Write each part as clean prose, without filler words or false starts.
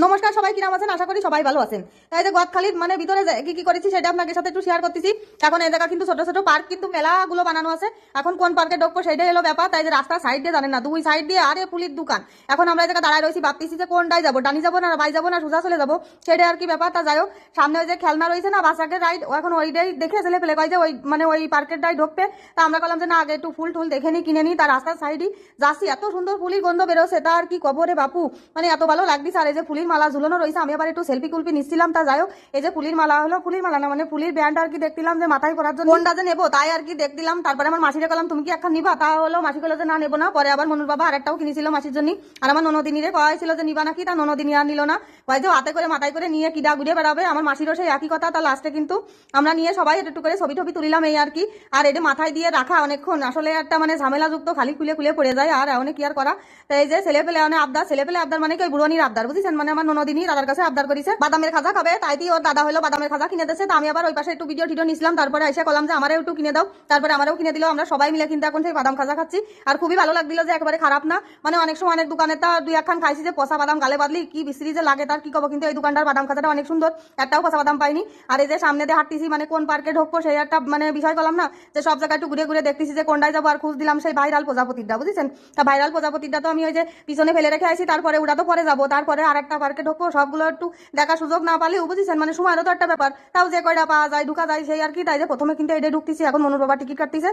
নমস্কার, সবাই কিরাম আছেন? আশা করি সবাই ভালো আছেন। তাই যে গদখালির মানে ভিতরে কি কি করেছি সেটা আপনাদের সাথে একটু শেয়ার করতেছি। এখন এই জায়গা কিন্তু ছোট ছোট পার্ক কিন্তু মেলাগুলো বানানো আছে। এখন কোন পার্কে ঢুকবো সেটাই হলো ব্যাপার। তাই যে রাস্তার সাইড দিয়ে জানেন না, দুই সাইড দিয়ে আরে পুলির দোকান। এখন আমরা এই জায়গা দাঁড়ায় রয়েছি, ভাবতেছি যে কোনটাই যাবো, ডানি যাবো না বাই যাবো না সোজা চলে যাবো, সেটাই আর কি ব্যাপার। তা যাই হোক, সামনে ওই যে খেলনা রয়েছে না বাচ্চাদের রাইড, এখন ওইটাই দেখে ছেলে ফেলে কয় যে ওই মানে ওই পার্কেরটাই ঢুকবে। তা আমরা বললাম যে না, আগে একটু ফুল টুল দেখে নি, কিনে নি। তার রাস্তার সাইডই যাচ্ছি, এত সুন্দর ফুলির গন্ধ বেরোচ্ছে, তা আর কি কবরে বাপু, মানে এত ভালো লাগছে। আর এই যে ফুলির মালা ঝুলানো রয়েছে, আমি আবার একটু সেলফি কুলফি নিচ্ছিলাম। তা যাই হোক, এই যে ফুলির মালা হলো, ফুলির মালা না মানে ফুলির ব্যান্ড আর কি দেখছিলাম যে মাথায় পরার জন্য কোনটা যে নেবো তাই আর কি দেখছিলাম। তারপরে আমার মাসিরে বললাম তুমি কি এখন নিবা? তা হলো মাসি বললো যে না নেবো না। পরে আবার মনুর বাবা আরেকটাও কিনেছিল মাসির জন্য। আর আমার ননদিনীরে কয়েছিল যে নিবা নাকি, তা ননদিনী আর নিল না, কয় যে হাতে করে মাথায় করে নিয়ে কিডা ঘুরে বেড়াবে। আমার মাসিরও সেই একই কথা। তা লাস্টে কিন্তু আমরা নিয়ে সবাই একটু করে ছবি টবি তুলিলাম এই আর কি। আর এটা মাথায় দিয়ে রাখা অনেকক্ষণ আসলে একটা মানে ঝামেলাযুক্ত, খালি খুলে খুলে পড়ে যায় আর অনেক কি আর করা। তাই এই যে ছেলে পেলে অনেক আবদার, ছেলে পেলে আবদার মানে কি ওই বুড়নির আবদার বুঝছেন, মানে আমার ননদিনী দাদার কাছে আবদার করেছে বাদামের খাজা খাবে, তাই দিয়ে ওর দাদা হলো বাদামের খাজা কিনে দিচ্ছে। তো আমি আবার ওই পাশে একটু ভিডিও টিডিও নিছিলাম, তারপরে এসে কলাম যে আমারও একটু কিনে দাও, তারপরে আমারও কিনে দিল। আমরা সবাই মিলে কিন্তু এখন সেই বাদাম খাজা খাচ্ছি। আর খুবই ভালো লাগছিল, যে একেবারে খারাপ না, মানে অনেক সময় অনেক দোকানে তা দুই একখান খাইছি যে পচা বাদাম গালে বাদলি কি বিশ্রী যে লাগে তার কি কব, কিন্তু এই দোকানটার বাদাম খাজাটা অনেক সুন্দর, একটাও পচা বাদাম পাইনি। আর এই যে সামনে দিয়ে হাঁটতেছি, মানে কোন পার্কে ঢুকবো সেই একটা মানে বিষয় করলাম না, যে সব জায়গায় একটু ঘুরে ঘুরে দেখতেছি যে কোনটায় যাবো। আর খুঁজ দিলাম সেই ভাইরাল প্রজাপতিটা বুঝছেন। তা ভাইরাল প্রজাপতিটা তো আমি ওই যে পিছনে ফেলে রেখে আইছি, তারপরে ওটা তো পরে যাবো, তারপরে আর একটা পার্কে ঢুকবো। সবগুলো একটু দেখার সুযোগ না পালেও বুঝছেন, মানে সময়েরও তো একটা ব্যাপার, তাও যে কয়টা পাওয়া যায় ঢুকা যায় সেই আর কি। তাই যে প্রথমে কিন্তু এটা ঢুকতেছি, এখন মনুর বাবা টিকিট কাটতেছে।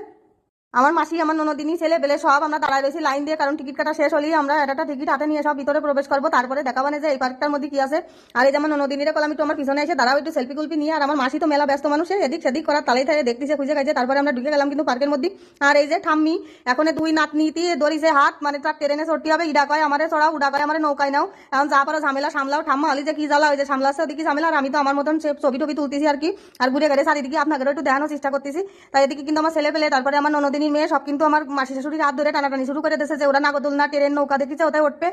আমার মাসি আমার ননদিনী ছেলে বেলে সব আমরা দাঁড়ায় রয়েছি লাইন দিয়ে, কারণ টিকিট কাটা শেষ হলেই আমরা একটা টিকিট হাতে নিয়ে সব ভিতরে প্রবেশ করবো, তারপরে দেখাবানে যে এই পার্কটার মধ্যে কি আছে। আর এই যেমন ননদিনীরে কলাম একটু আমার পিছনে এসে দাঁড়াও একটু সেলফি কুলফি নিয়ে। আর আমার মাসি তো মেলা ব্যস্ত মানুষের, এদিক সেদিক করার তালেই থাকে দেখতেছে খুঁজে খাইছে। তারপরে আমরা ঢুকে গেলাম কিন্তু পার্কের মধ্যে। আর এই যে ঠাম্মি এখন দুই নাতনিতে ধরিছে হাত, মানে তার ট্রেনে চড়তে হবে, ইডা কয় আমারে চড়াও, উডা কয় আমারে নৌকায় নাও। এখন যা পারো ঝামেলা সামলাও। ঠাম্মা হলি যে কি জ্বালা, ওই যে সামলাচ্ছে ওদিকে ঝামেলা, আর আমি তো আমার মতন ছবি টবি তুলতেছি আর কি। আর ঘুরে ঘুরে চারিদিকে আপনাদেরও একটু দেখানোর চেষ্টা করতেছি। তাই এদিকে কিন্তু আমার ছেলে পেলে, তারপরে আমার ননদিনীর মেয়ে সব কিন্তু আমার মাসি শাশুড়ির হাত ধরে টানাটানি শুরু করে দিয়েছে যে ওরা নাগরদোলনা ট্রেন নৌকা দেখেছে ওটাই উঠবে।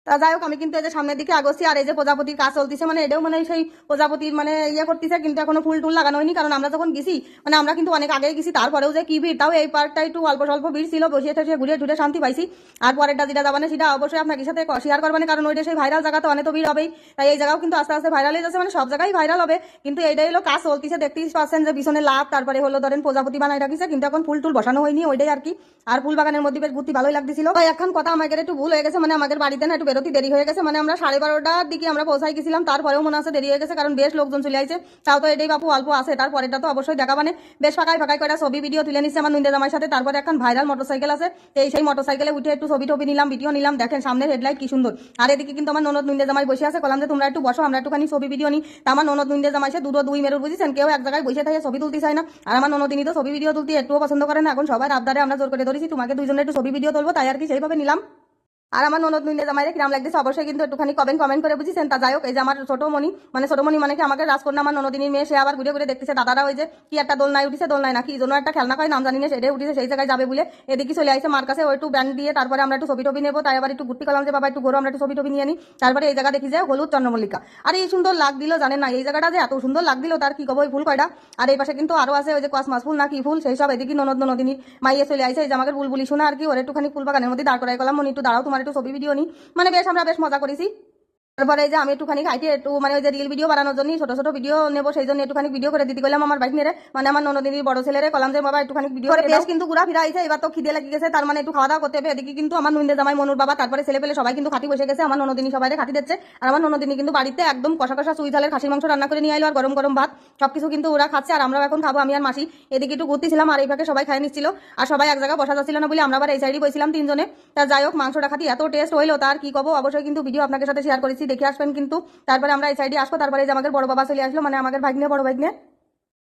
তা যাই হোক, আমি কিন্তু এই যে সামনের দিকে আগোছি। আর এই যে প্রজাপতির কাজ চলতেছে, মানে এটাও মানে সেই প্রজাপতির মানে ইয়ে করতেছে, কিন্তু এখনো ফুল টুল লাগানো হয়নি, কারণ আমরা যখন গেছি মানে আমরা কিন্তু অনেক আগেই গেছি, তারপরেও যে কি ভিড়, তাও এই পার্কটা একটু অল্প স্বল্প ভিড় ছিল, বসিয়ে ঠেসে ঘুরে ঘুরে শান্তি পাইছি। আর পরেরটা যেটা যাবানে সেটা অবশ্যই আপনাকে সাথে শেয়ার করবেন, কারণ ওইটা সেই ভাইরাল জায়গা, তো অনেক তো ভিড় হবেই। তাই এই জায়গাও কিন্তু আস্তে আস্তে ভাইরাল হয়ে যাচ্ছে, মানে সব জায়গায় ভাইরাল হবে। কিন্তু এইটাই হলো কাজ চলতেছে, দেখতেই পাচ্ছেন যে পিছনে লাভ, তারপরে হলো ধরেন প্রজাপতি বানাই রাখিছে, কিন্তু এখন ফুল টুল বসানো হয়নি ওইটাই আর কি। আর ফুল বাগানের মধ্যে বেশ ঘুরতে ভালোই লাগতেছিল। তাই এখন কথা আমাদের একটু ভুল হয়ে গেছে, মানে আমাদের বাড়িতে না একটু বেরোতে দেরি হয়ে গেছে, মানে আমরা 12:30টার দিকে আমরা পৌঁছাই গেছিলাম, তারপরেও মনে আছে দেরি হয়ে গেছে, কারণ বেশ লোকজন চলে আইছে। তাও তো এটাই বাপু অল্প আছে, তারপরেটা তো অবশ্যই দেখা, মানে বেশ ফাঁকায় ফাঁকায় করে ছবি ভিডিও তুলে নিচ্ছে আমার নুন্দে জামাইয়ের সাথে। তারপরে এখন ভাইরাল মোটরসাইকেল আছে, এই সেই মোটরসাইকেলে উঠে একটু ছবি টবি নিলাম, ভিডিও নিলাম, দেখেন সামনের হেডলাইট কি সুন্দর। আর এদিকে কিন্তু আমার ননদ নুন্দে জামাই বসে আছে, কলাম যে তোমরা একটু বসো আমরা একটুখানি ছবি ভিডিও নিই। তা আমার ননদ নুন্দে জামাই সে দুই মেরুর বুঝেছেন, কেউ এক জায়গায় বসে থাকে ছবি তুলতে চায় না। আর আমার ননদিনী তো ছবি ভিডিও তুলতে একটুও পছন্দ করে না। এখন সবাই আবদারে আমরা জোর করে ধরেছি তোমাকে দুইজনে একটু ছবি ভিডিও তুলবো, তাই আর কি সেইভাবে নিলাম। আর আমার ননদ নুন্দে জামাইরে কিরাম লাগতেছে অবশ্যই কিন্তু একটুখানি কমেন্ট করে বুঝেছেন। তা যাই হোক, এই যে আমার ছোট মনি মানে কি আমাকে রাজকন্যা আমার ননদিনীর মেয়ে, সে আবার ঘুরে ঘুরে দেখতেছে দাদারা ওই যে কি একটা দোলনায় উঠেছে, দোলনায় নাকি জন্য একটা খেলনা কয় নাম জানি না, সেটাই উঠেছে, সেই জায়গায় যাবে বলে এদিকে চলে আসছে মার কাছে, ওই একটু ব্যান্ড দিয়ে তারপরে আমরা একটু ছবি টবি নেবো। তাই আবার একটু ঘুরতে গেলাম যে বাবা একটু ঘোরো, আমরা একটু ছবি টবি নিয়ে নিই। তারপরে এই জায়গা দেখি যে হলুদ চন্দ্রমল্লিকা, আর এই সুন্দর লাগ দিল জানেন না, এই জায়গাটা যে এত সুন্দর লাগ দিল তার কি কব, ওই ফুল কয়টা। আর এই পাশে কিন্তু আরো আছে ওই যে কসমাস ফুল না কি ফুল, সেই সব এদিকে ননদিনীর মাইয়ে চলে আসছে, এই যে আমাকে বুলবুলি শোনা আর কি, ওর একটুখানি ফুল বাগানের মধ্যে দাঁড় করাই গেলাম, মনি একটু দাঁড়াও তোমার একটু ছবি ভিডিও নিই। মানে বেশ আমরা বেশ মজা করেছি। তারপরে এই যে আমি একটুখানি খাইতে একটু মানে ওই যে রিল ভিডিও বানানোর জন্য ছোট ছোট ভিডিও নেবো, সেই জন্য একটুখানি ভিডিও করে দিতে গেলাম আমার বাইক নিয়ে, মানে আমার ননদিনীর বড় ছেলেরে কলাম যে বাবা একটুখানি ভিডিও করে। বেশ কিন্তু ঘুরা ফিরা আইছে, এবার তো খিদে লেগে গেছে, তার মানে একটু খাওয়া দাওয়া করতে হবে। এদিকে কিন্তু আমার নুন্দে জামাই মনুর বাবা তারপরে ছেলে পেলে সবাই কিন্তু খাতি বসে গেছে, আমার ননদিনী সবাই খাতি দিচ্ছে। আর আমার ননদিনী কিন্তু বাড়িতে একদম কষা কষা চুই ঝালের খাসির মাংস রান্না করে নিয়ে আইলো, আর গরম গরম ভাত, সবকিছু কিন্তু ওরা খাচ্ছে আর আমরাও এখন খাবো, আমি আর মাসি। এদিকে একটু ঘুরতেছিলাম আর এই ফাঁকে সবাই খাই নিচ্ছিল, আর সবাই এক জায়গায় বসা যাচ্ছিল না বলে আমরা আবার এই সাইডে বসছিলাম তিনজনে। তা যাই হোক, মাংসটা খাতি এত টেস্ট হইলো তার কি কব, অবশ্যই কিন্তু ভিডিও আপনাদের সাথে শেয়ার করেছি, দেখে আসবেন কিন্তু। তারপরে আমরা এই সাইডে আসবো, তারপরে যে আমাদের বড় বাবা চলে আসলো, মানে আমাদের ভাগ্নে বড় ভাগ্নে,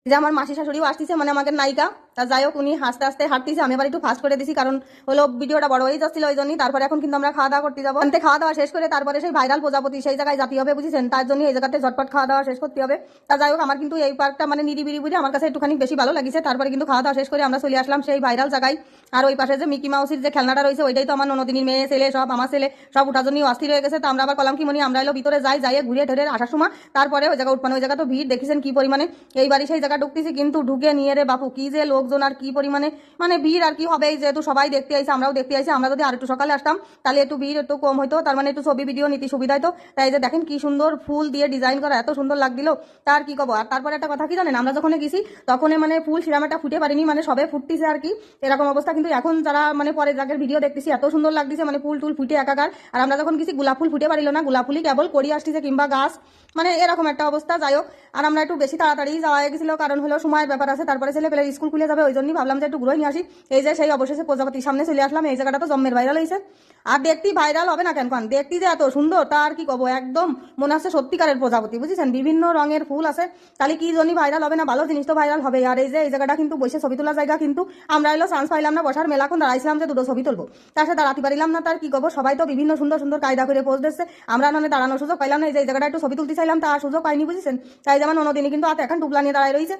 যে আমার মাসি শাশুড়িও আসতেছে, মানে আমাদের নায়িকা। তা যাই হোক, উনি হাসতে হাসতে হাঁটতেছে, আমি আবার একটু ফাস্ট করে দিছি, কারণ হলো ভিডিওটা বড় হয়ে যাচ্ছিল ওই জন্যই। তারপরে এখন কিন্তু আমরা খাওয়া দাওয়া করতে যাবো, খাওয়া দাওয়া শেষ করে তারপরে সেই ভাইরাল প্রজাপতি সেই জায়গায় যেতে হবে বুঝেছেন, তার জন্য এই জায়গাতে ঝটপট খাওয়া দাওয়া শেষ করতে হবে। তা যাই হোক, আমার কিন্তু এই পার্কটা মানে নিরিবিরি বুঝে আমার কাছে একটুখানি বেশি ভালো লাগিছে। তারপরে কিন্তু খাওয়া দাওয়া শেষ করে আমরা চলে আসলাম সেই ভাইরাল জায়গায়। আর ওই পাশে যে মিকি মাউসির যে খেলনাটা রয়েছে ওইটাই তো আমার ননদিনীর মেয়ে ছেলে সব, আমার ছেলে সব উঠার জন্য অস্থির হয়ে গেছে। তো আমরা আবার কলাম কি মনি আমরা এলো ভিতরে যাই ঘুরে ঠেরে আসার সময় তারপরে ওই জায়গা উঠপানো, ওই জায়গা তো ভিড় দেখেছেন কি পরিমাণে। এইবারই সেই জায়গা ঢুকতেছি, কিন্তু ঢুকে নিয়ে রে বাপু কি যে লোক লোকজন আর কি পরিমাণে মানে ভিড় আর কি হবে, যেহেতু সবাই দেখতে আইছে, আমরাও দেখতে আইছি। আমরা যদি আর একটু সকালে আসতাম তাহলে একটু ভিড় একটু কম হইতো, তার মানে একটু ছবি ভিডিও নিতে সুবিধা হতো। তাই যে দেখেন কি সুন্দর ফুল দিয়ে ডিজাইন করা, এত সুন্দর লাগছিল, তার কি কব। আর তারপরে একটা কথা কি জানেন, আমরা যখন গেছি তখন মানে ফুল সেরকম একটা ফুটে পারিনি, মানে সবে ফুটতেছে আর কি, এরকম অবস্থা। কিন্তু এখন যারা মানে পরে যাদের ভিডিও দেখতেছি এত সুন্দর লাগতেছে, মানে ফুল টুল ফুটে একাকার। আর আমরা যখন গেছি গোলাপ ফুল ফুটে পারিল না, গোলাপ ফুলই কেবল করি আসতেছে কিংবা গাছ, মানে এরকম একটা অবস্থা। যাই হোক, আর আমরা একটু বেশি তাড়াতাড়ি যাওয়া গেছিল, কারণ হলো সময়ের ব্যাপার আছে, তারপরে ছেলে পেলে স্কুল খুলে যাবে, ওই জন্যই ভাবলাম যে একটু ঘুরে নিয়ে আসি। এই যে সেই অবশেষে প্রজাপতির সামনে চলে আসলাম, এই জায়গাটা তো জম্মের ভাইরাল হয়েছে। আর দেখতেই ভাইরাল হবে না কেন, কারণ দেখতে যে এত সুন্দর তার কি কব, একদম মনে হচ্ছে সত্যিকারের প্রজাপতি, বুঝেছেন, বিভিন্ন রঙের ফুল আছে, তাহলে কি জন্য ভাইরাল হবে না, ভালো জিনিস তো ভাইরাল হবে। আর এই যে এই জায়গাটা কিন্তু বসে ছবি তোলার জায়গা, কিন্তু আমরা এলো চান্স পাইলাম না বসার, মেলাক্ষণ দাঁড়াইছিলাম যে দুটো ছবি তুলবো, তার সাথে দাঁড়াতে পারিলাম না, তার কি করবো, সবাই তো বিভিন্ন সুন্দর সুন্দর কায়দা করে পোজ দিচ্ছে, আমরা মানে দাঁড়ানোর সুযোগ পাইলাম না। এই যে এই জায়গাটা একটু ছবি তুলতে চাইলাম, তার সুযোগ পাইনি, বুঝেছেন। তাই যেমন অন্যদিনই কিন্তু এখন টুপলা নিয়ে দাঁড়ায় রয়েছে,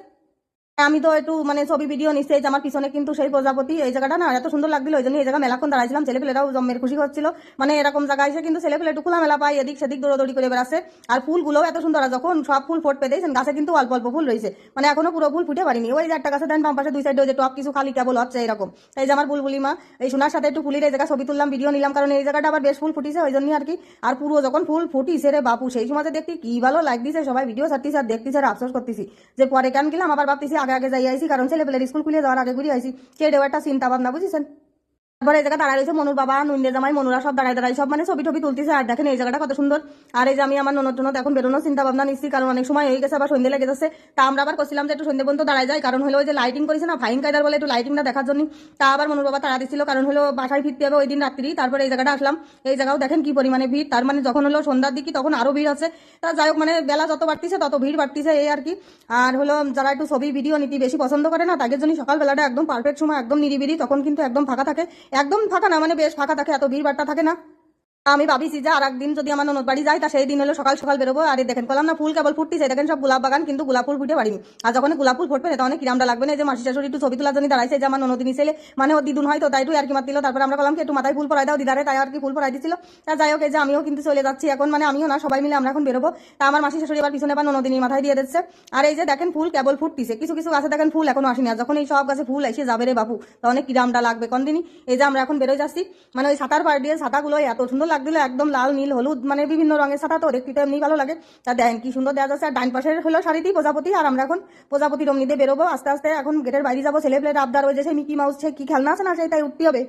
আমি তো একটু মানে ছবি ভিডিও নিচ্ছি। এই যে আমার পিছনে কিন্তু সেই প্রজাপতি, এই জায়গাটা না এত সুন্দর লাগছিল, ওই জন্য এই জায়গা মেলাক্ষণ দাঁড়াইছিলাম, ছেলেপেলেরাও জম্মের খুশি হচ্ছিল, মানে এরকম জায়গায় এসে কিন্তু ছেলেপেলে একটু খোলা মেলা পায়, এদিক সেদিক দৌড়াদৌড়ি করে বেড়াচ্ছে। আর ফুলগুলো এত সুন্দর, আর যখন সব ফুল ফোট পেতেছেন গাছে কিন্তু অল্প অল্প ফুল রয়েছে, মানে এখনো পুরো ফুল ফুটে পারিনি। ওই যে একটা গাছে দেন বাম পাশে দুই সাইডে ওই যে টপ কিছু খালি কেবল হচ্ছে এরকম। এই যে আমার বুলবুলি মা এই সোনার সাথে একটু ফুলির এই জায়গা ছবি তুললাম, ভিডিও নিলাম, কারণ এই জায়গাটা আবার বেশ ফুল ফুটিছে ওই জন্যই আর কি। আর পুরো যখন ফুল ফুটিছে রে বাপু, সেই সময় দেখতে কি ভালো লাগতেছে, সবাই ভিডিও ছাড়তেছে আর দেখতেছে আর আফসোস করতেছি যে পরে কেন গেলাম, আবার ভাবতেছি আগে আগে যাই আইসি, কারণ ছেলেপেলের স্কুল খুলে যাওয়ার আগে ঘুরে আইসি, সেটাও একটা চিন্তা ভাবনা, বুঝেছেন। তারপরে এই জায়গা দাঁড়ায় রয়েছে মনুর বাবা, নুনদের জামাই, মনুরা সব দাঁড়ায় দাঁড়ায় সব মানে ছবি টবি তুলতেছে। আর দেখেন এই জায়গাটা কত সুন্দর। আর এই যে আমি আমার ননদ টনদ এখন বেরোনোর চিন্তা ভাবনা নিচ্ছি, কারণ অনেক সময় হয়ে গেছে, আবার সন্ধ্যে লেগে যাচ্ছে। তা আমরা আবার করছিলাম যে একটু সন্ধ্যে পর্যন্ত দাঁড়ায় যায়, কারণ হলো ওই যে লাইটিং করেছে না ফাইন কায়দার বলে, একটু লাইটিংটা দেখার জন্য। তা আবার মনুর বাবা তাড়া দিচ্ছিল, কারণ হলো বাসায় ফিরতে হবে ওই দিন রাত্রি। তারপরে এই জায়গাটা আসলাম, এই জায়গাও দেখেন কি পরিমাণে ভিড়, তার মানে যখন হলো সন্ধ্যার দিকে তখন আরো ভিড় আছে। তা যাই হোক, মানে বেলা যত বাড়তিছে তত ভিড় বাড়তিছে, এই আর কি। আর হলো যারা একটু ছবি ভিডিও নিতে বেশি পছন্দ করে না, তাদের জন্য সকালবেলাটা একদম পারফেক্ট সময়, একদম নিরিবিলি, তখন কিন্তু একদম ফাঁকা থাকে, একদম ফাঁকা না মানে বেশ ফাঁকা থাকে, এত ভিড় বাট্টা থাকে না। আমি ভাবিছি যে আর একদিন যদি আমার ননদ বাড়ি যাই, তা সেই দিন হলো সকাল সকাল বেরোবো। আর দেখেন কলাম না ফুল কেবল ফুটতেছে, দেখেন সব গোলাপ বাগান, কিন্তু গোলাপ ফুল ফুটে পারিনি। আর যখন গোলাপ ফুল ফুটবে তখন কিরামটা লাগবে না, যে মাসি শাশুড়ি একটু ছবি তোলার জন্য দাঁড়াইছে, যে আমার ননদিনী ছেলে মানে ওর দিদুন হয়, তো তাই একটু আর কি মাত দিল। তারপর আমরা বললাম কি একটু মাথায় ফুল পরাই দাও দিদারে, তাই আর কি ফুল পরাই দিচ্ছিল। তা যাই হোক, এই যে আমিও কিন্তু চলে যাচ্ছি এখন, মানে আমিও না সবাই মিলে আমরা এখন বেরোবো। তা আমার মাসি শাশুড়ি এবার পিছনে আবার ননদিনী মাথায় দিয়ে দিচ্ছে। আর এই যে দেখেন ফুল কেবল ফুটতিছে, কিছু কিছু গাছে দেখেন ফুল এখনো আসেনি, আর যখন এই সব গাছে ফুল এসে যাবে রে বাপু, তখন কিরামটা লাগবে কোন দিনই। এই যে আমরা এখন বেরোয় যাচ্ছি, মানে ওই ছাতার পাড় দিয়ে ছাতাগুলো এত সুন্দর লাগছিল, একদম লাল নীল হলুদ, মানে বিভিন্ন রঙের ছাতা, তো দেখতে তো এমনি ভালো লাগে। তা দেখেন কি সুন্দর দেওয়া যাচ্ছে। আর ডাইন পাশের হলো শাড়িতেই প্রজাপতি, আর আমরা এখন প্রজাপতি রঙ নিতে বেরোবো আস্তে আস্তে। এখন গেটের বাইরে যাবো, ছেলে পেলের আবদার হয়ে যে মিকি মাউস কি খেলনা আছে না, সেই তাই উঠতে হবে।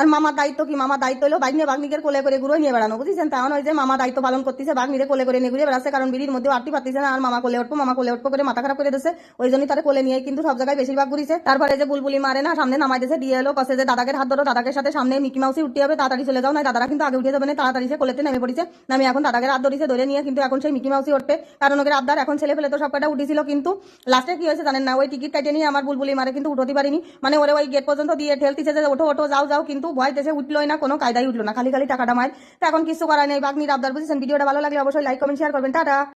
আর মামার দায়িত্ব কি, মামার দায়িত্ব হলো বাইক নিয়ে বাগনিকের কোলে করে ঘুরে নিয়ে বেড়ানো, বুঝেছেন। তেমন ওই যে মামা দায়িত্ব পালন করতেছে, বাগনিরে কোলে করে নিয়ে ঘুরে বেড়াচ্ছে, কারণ বিড়ির মধ্যে আটটি পারতেছে না। আর মামা কোলে উঠবো করে মাথা খারাপ করে দিচ্ছে, ওই জন্যই তার কোলে নিয়ে কিন্তু সব জায়গায় বেশিরভাগ ঘুরিছে। তারপরে যে বুলবুলি মারে না সামনে নামাই দিয়েছে, দিয়ে এলো কসে যে দাদাকে হাত ধরো, দাদাকে সাথে সামনে মিকি মাউসি উঠতে হবে, তাড়াতাড়ি চলে যাও, না দাদারা কিন্তু আগে উঠে যাবে না, তাড়াতাড়ি সে কোলেতে নেমে পড়েছে। আমি এখন দাদাকে হাত ধরেছে, ধরে নিয়ে কিন্তু এখন সেই মিকি মাউসি উঠবে, কারণ ওকে আবদার। এখন ছেলে ফেলে তো সব কটা উঠেছিল, কিন্তু লাস্টে কি হয়েছে জানেন না, ওই টিকিট কাটিয়ে নিয়ে আমার বুলবুলি মারে কিন্তু উঠতে পারিনি, মানে ওরে ওই গেট পর্যন্ত দিয়ে ঠেলতেছে যে ওঠো ওঠো যাও যাও, কিন্তু ভয় দেশে উঠলোই না, কোনো কায়দাই উঠলো না, খালি খালি টাকাটা মার। তো এখন কিছু করার নেই, বাগনির আবদার, বুঝেছেন। ভিডিওটা ভালো লাগলে অবশ্যই লাইক কমেন্ট শেয়ার করবেন, টাটা।